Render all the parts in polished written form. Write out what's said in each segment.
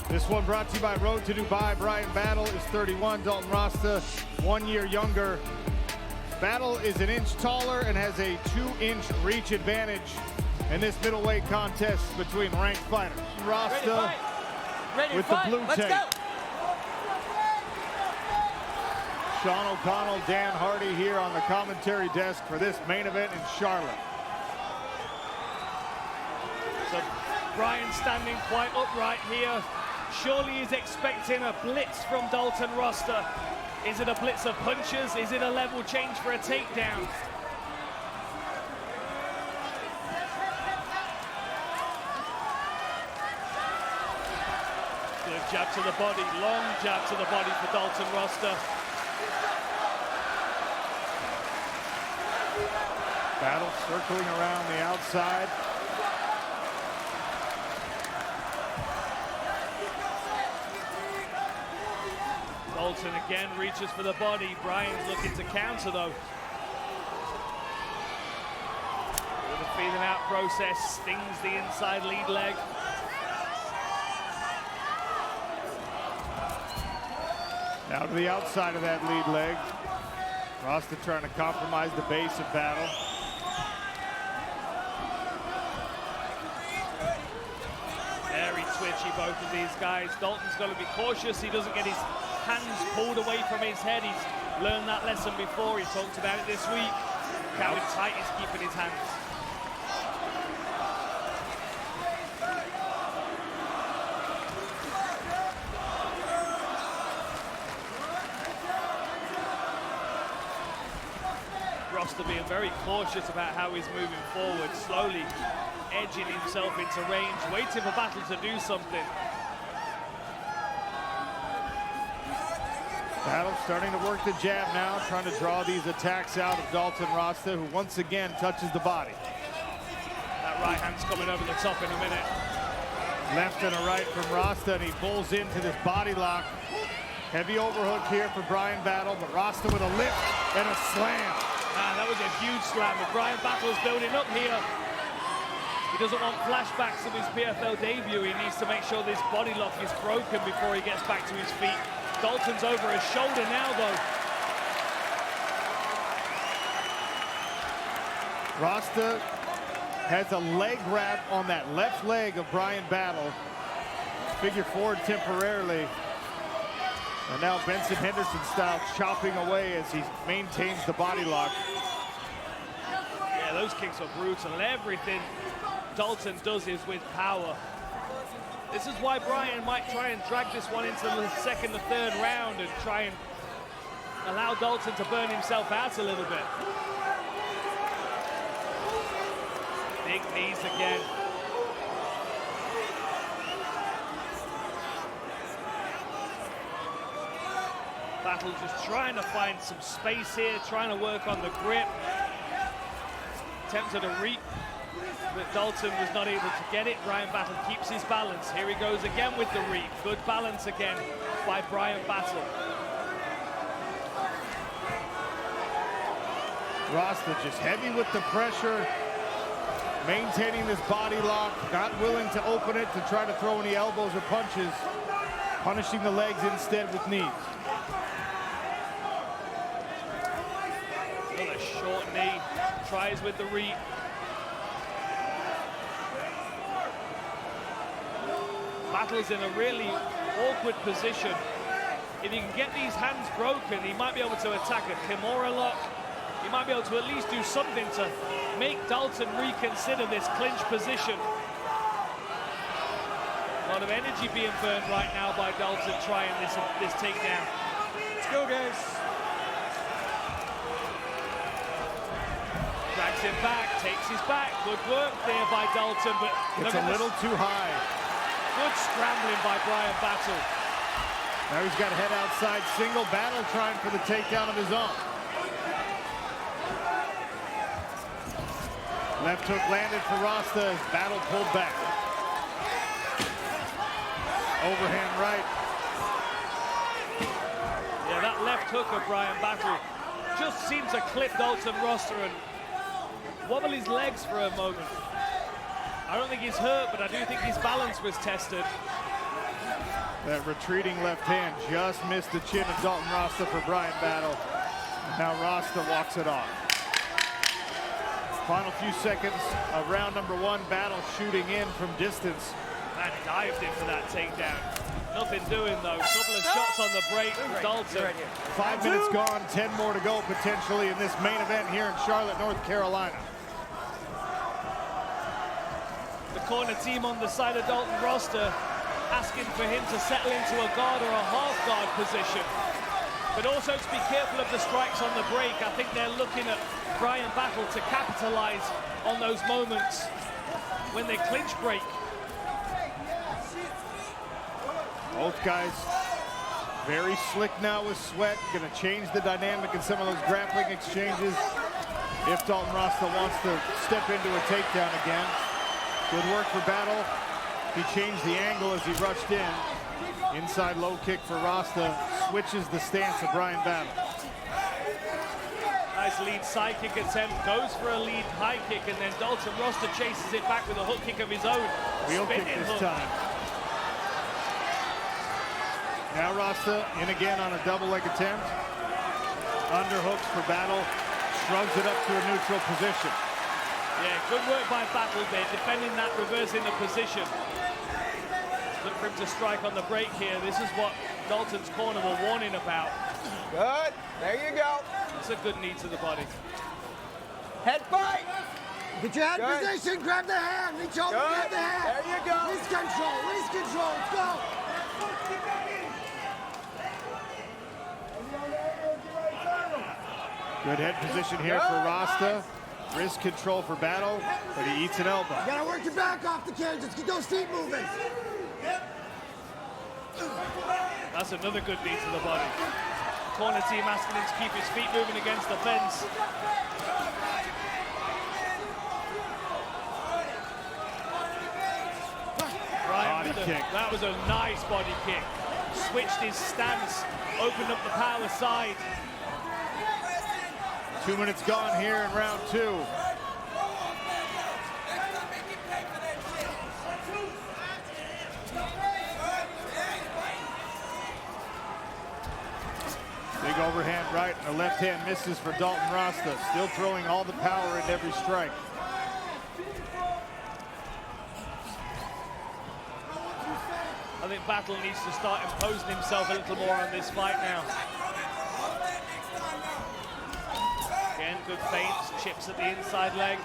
This one brought to you by Road to Dubai. Bryan Battle is 31, Dalton Rosta 1 year younger. Battle is an inch taller and has a 2-inch reach advantage in this middleweight contest between ranked fighters. Rosta with the blue tape. Sean O'Connell, Dan Hardy here on the commentary desk for this main event in Charlotte. So Bryan standing quite upright here. Surely he's expecting a blitz from Dalton Rosta. Is it a blitz of punches? Is it a level change for a takedown? Good jab to the body, long jab to the body for Dalton Rosta. Battle circling around the outside. Dalton again reaches for the body. Bryan's looking to counter though. With a feeling out process, stings the inside lead leg. Now to the outside of that lead leg. Rosta trying to compromise the base of Battle. Very twitchy, both of these guys. Dalton's got to be cautious he doesn't get his hands pulled away from his head. He's learned that lesson before. He talked about it this week. How tight he's keeping his hands. Rosta being very cautious about how he's moving forward, slowly edging himself into range, waiting for Battle to do something. Battle starting to work the jab now, trying to draw these attacks out of Dalton Rosta, who once again touches the body. That right hand's coming over the top in a minute. Left and a right from Rosta, and he pulls into this body lock. Heavy overhook here for Bryan Battle, but Rosta with a lift and a slam. Man, that was a huge slam, but Bryan Battle's building up here. He doesn't want flashbacks of his PFL debut. He needs to make sure this body lock is broken before he gets back to his feet. Dalton's over his shoulder now, though. Rosta has a leg wrap on that left leg of Bryan Battle. Figure forward temporarily. And now Benson Henderson style chopping away as he maintains the body lock. Yeah, those kicks are brutal. Everything Dalton does is with power. This is why Bryan might try and drag this one into the second or third round and try and allow Dalton to burn himself out a little bit. Big knees again. Battle just trying to find some space here, trying to work on the grip. Attempted a reap, but Dalton was not able to get it. Bryan Battle keeps his balance. Here he goes again with the reap. Good balance again by Bryan Battle. Rosta just heavy with the pressure, maintaining this body lock, not willing to open it to try to throw any elbows or punches, punishing the legs instead with knees. Another short knee, tries with the reap. Battle's in a really awkward position. If he can get these hands broken, he might be able to attack a Kimura lock. He might be able to at least do something to make Dalton reconsider this clinch position. A lot of energy being burned right now by Dalton trying this takedown. Let's go, guys. Drags him back, takes his back. Good work there by Dalton, but it's a little too high. Good scrambling by Bryan Battle. Now he's got a head outside single. Battle trying for the takedown of his own. Left hook landed for Rosta as Battle pulled back. Overhand right. Yeah, that left hook of Bryan Battle just seems to clip Dalton Rosta and wobble his legs for a moment. I don't think he's hurt, but I do think his balance was tested. That retreating left hand just missed the chin of Dalton Rosta for Bryan Battle. Now Rosta walks it off. Final few seconds of round number 1. Battle shooting in from distance. And dived in for that takedown. Nothing doing though. Couple of shots on the break from Dalton. 5 minutes gone, 10 more to go potentially in this main event here in Charlotte, North Carolina. The corner team on the side of Dalton Rosta asking for him to settle into a guard or a half guard position. But also to be careful of the strikes on the break. I think they're looking at Bryan Battle to capitalize on those moments when they clinch break. Both guys very slick now with sweat. Gonna change the dynamic in some of those grappling exchanges if Dalton Rosta wants to step into a takedown again. Good work for Battle. He changed the angle as he rushed in. Inside low kick for Rosta. Switches the stance of Bryan Battle. Nice lead side kick attempt. Goes for a lead high kick, and then Dalton Rosta chases it back with a hook kick of his own. Wheel kick this time. Now Rosta in again on a double leg attempt. Underhooks for Battle. Shrugs it up to a neutral position. Yeah, good work by Battle there, defending that, reversing the position. Look for him to strike on the break here. This is what Dalton's corner were warning about. Good. There you go. It's a good knee to the body. Head fight. Get your head Good. position, grab the hand, reach over, Good. grab the hand. There you go. Release control, let's go. Good head position here for Rosta. Wrist control for Battle, but he eats an elbow. You gotta work your back off the cage, let's get those feet moving. That's another good knee to the body. Corner team asking him to keep his feet moving against the fence. Bryan with that was a nice body kick. Switched his stance, opened up the power side. 2 minutes gone here in round 2. Big overhand right, and the left hand misses for Dalton Rosta. Still throwing all the power in every strike. I think Battle needs to start imposing himself a little more on this fight now. Again, good feints, chips at the inside leg.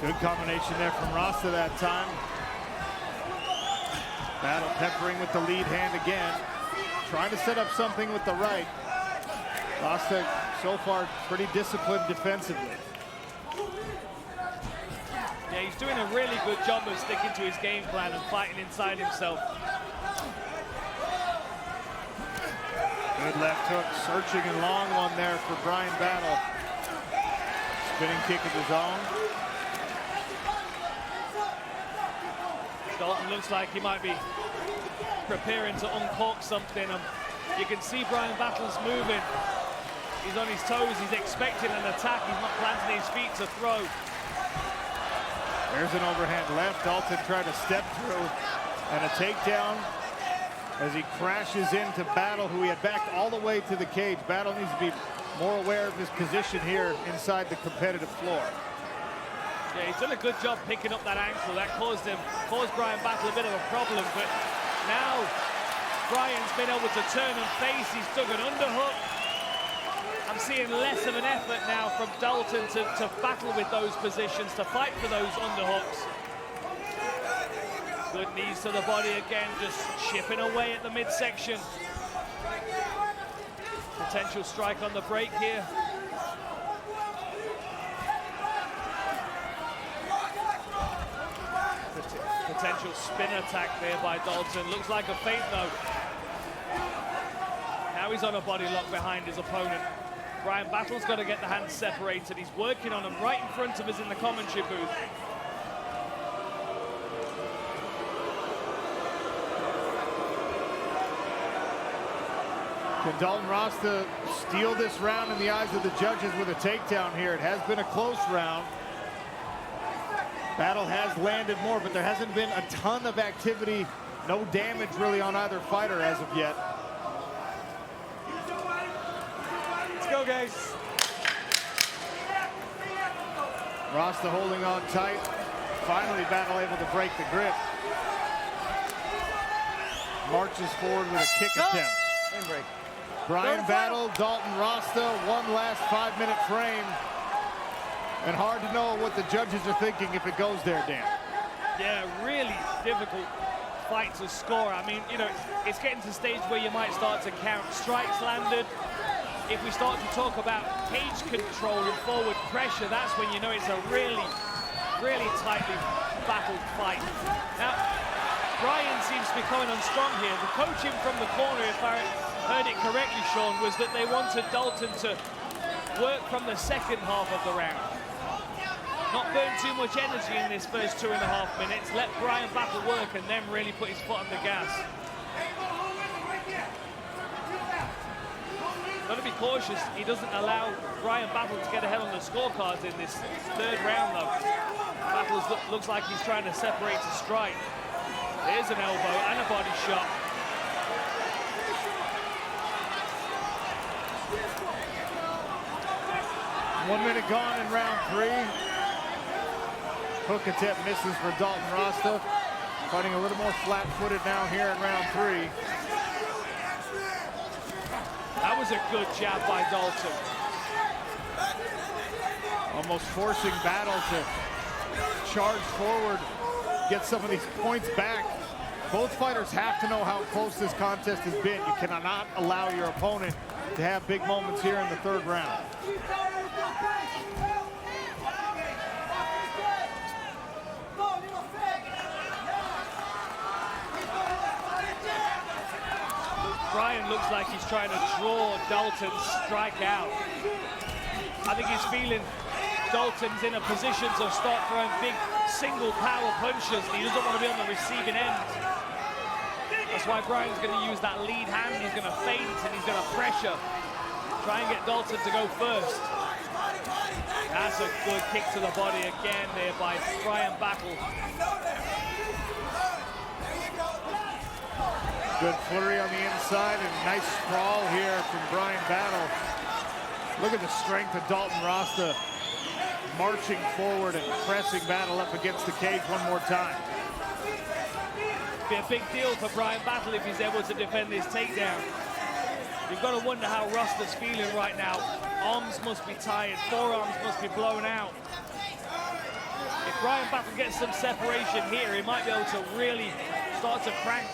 Good combination there from Rosta that time. Battle peppering with the lead hand again. Trying to set up something with the right. Rosta so far pretty disciplined defensively. Yeah, he's doing a really good job of sticking to his game plan and fighting inside himself. Good left hook, searching and long one there for Bryan Battle. Spinning kick of his own. Dalton looks like he might be preparing to uncork something. You can see Bryan Battle's moving. He's on his toes, he's expecting an attack, he's not planting his feet to throw. There's an overhand left. Dalton tried to step through, and a takedown as he crashes into Battle, who he had backed all the way to the cage. Battle needs to be more aware of his position here inside the competitive floor. Yeah, he's done a good job picking up that ankle. That caused Bryan Battle a bit of a problem, but now Bryan's been able to turn and face. He's dug an underhook. I'm seeing less of an effort now from Dalton to battle with those positions, to fight for those underhooks. Good knees to the body again, just chipping away at the midsection. Potential strike on the break here. Potential spin attack there by Dalton. Looks like a feint though. Now he's on a body lock behind his opponent. Bryan Battle's got to get the hands separated. He's working on them right in front of us in the commentary booth. Can Dalton Rosta steal this round in the eyes of the judges with a takedown here? It has been a close round. Battle has landed more, but there hasn't been a ton of activity. No damage really on either fighter as of yet. Let's go, guys. Rosta holding on tight. Finally, Battle able to break the grip. Marches forward with a kick attempt. And break. Bryan Battle, Dalton Rosta, one last 5-minute frame. And hard to know what the judges are thinking if it goes there, Dan. Yeah, really difficult fight to score. I mean, you know, it's getting to the stage where you might start to count strikes landed. If we start to talk about cage control and forward pressure, that's when you know it's a really, really tightly battled fight. Now, Bryan seems to be coming on strong here. The coaching from the corner, if I heard it correctly, Sean, was that they wanted Dalton to work from the second half of the round. Not burn too much energy in this first 2.5 minutes. Let Bryan Battle work and then really put his foot on the gas. Got to be cautious. He doesn't allow Bryan Battle to get ahead on the scorecards in this third round, though. Battle looks like he's trying to separate to strike. There's an elbow and a body shot. 1 minute gone in round 3. Hook attempt misses for Dalton Rosta. Fighting a little more flat-footed now here in round 3. That was a good jab by Dalton. Almost forcing Battle to charge forward, get some of these points back. Both fighters have to know how close this contest has been. You cannot allow your opponent to have big moments here in the third round. Bryan looks like he's trying to draw Dalton's strike out. I think he's feeling Dalton's in a position to start throwing big single power punches. He doesn't want to be on the receiving end. That's why Bryan's going to use that lead hand. He's going to feint and he's going to pressure. Try and get Dalton to go first. That's a good kick to the body again there by Bryan Battle. Good flurry on the inside and nice sprawl here from Bryan Battle. Look at the strength of Dalton Rosta marching forward and pressing Battle up against the cage one more time. Be a big deal for Bryan Battle if he's able to defend this takedown. You've got to wonder how Rosta's feeling right now. Arms must be tired, forearms must be blown out. If Bryan Battle gets some separation here, he might be able to really start to crank.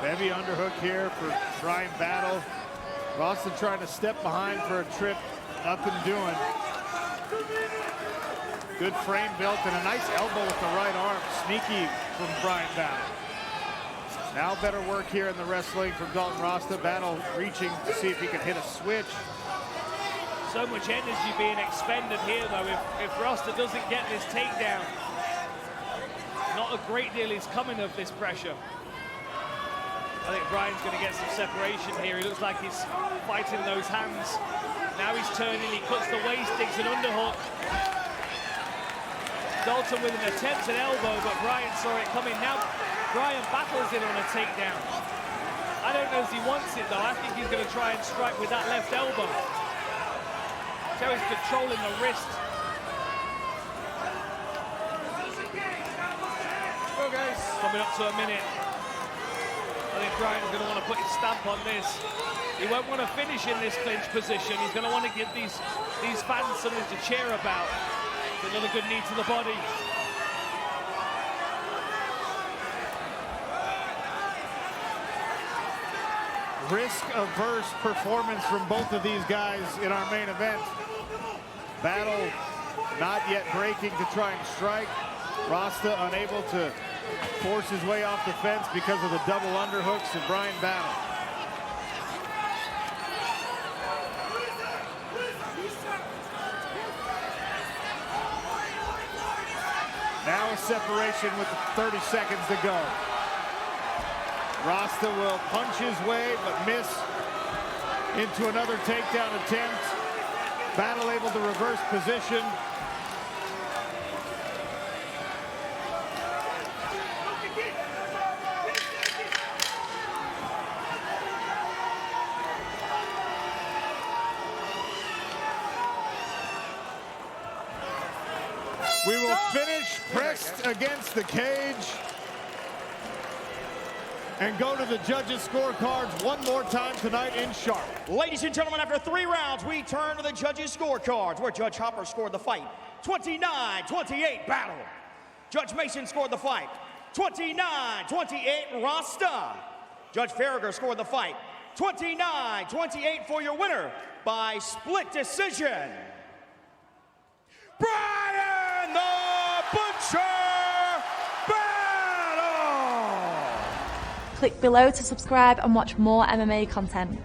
Heavy underhook here for Bryan Battle. Rosta trying to step behind for a trip, nothing doing. Good frame built and a nice elbow with the right arm. Sneaky from Bryan Battle. Now better work here in the wrestling from Dalton Rosta. Battle reaching to see if he can hit a switch. So much energy being expended here, though. If Rosta doesn't get this takedown, not a great deal is coming of this pressure. I think Bryan's going to get some separation here. He looks like he's fighting those hands. Now he's turning, he cuts the waist, digs an underhook. Dalton with an attempt at elbow, but Bryan saw it coming. Now Bryan Battle's in on a takedown. I don't know if he wants it, though. I think he's going to try and strike with that left elbow. So he's controlling the wrist. Go, guys. Coming up to a minute. I think Bryan's going to want to put his stamp on this. He won't want to finish in this clinch position. He's going to want to give these fans something to cheer about. Another good knee to the body. Risk-averse performance from both of these guys in our main event. Battle not yet breaking to try and strike. Rosta unable to force his way off the fence because of the double underhooks of Bryan Battle. Now a separation with 30 seconds to go. Rosta will punch his way, but miss into another takedown attempt. Battle able to reverse position. We will finish pressed against the cage and go to the judges' scorecards one more time tonight in Charlotte. Ladies and gentlemen, after 3 rounds, we turn to the judges' scorecards, where Judge Hopper scored the fight 29-28 battle. Judge Mason scored the fight 29-28 Rosta. Judge Farragher scored the fight 29-28 for your winner by split decision, Bryan the Butcher Battle! Click below to subscribe and watch more MMA content.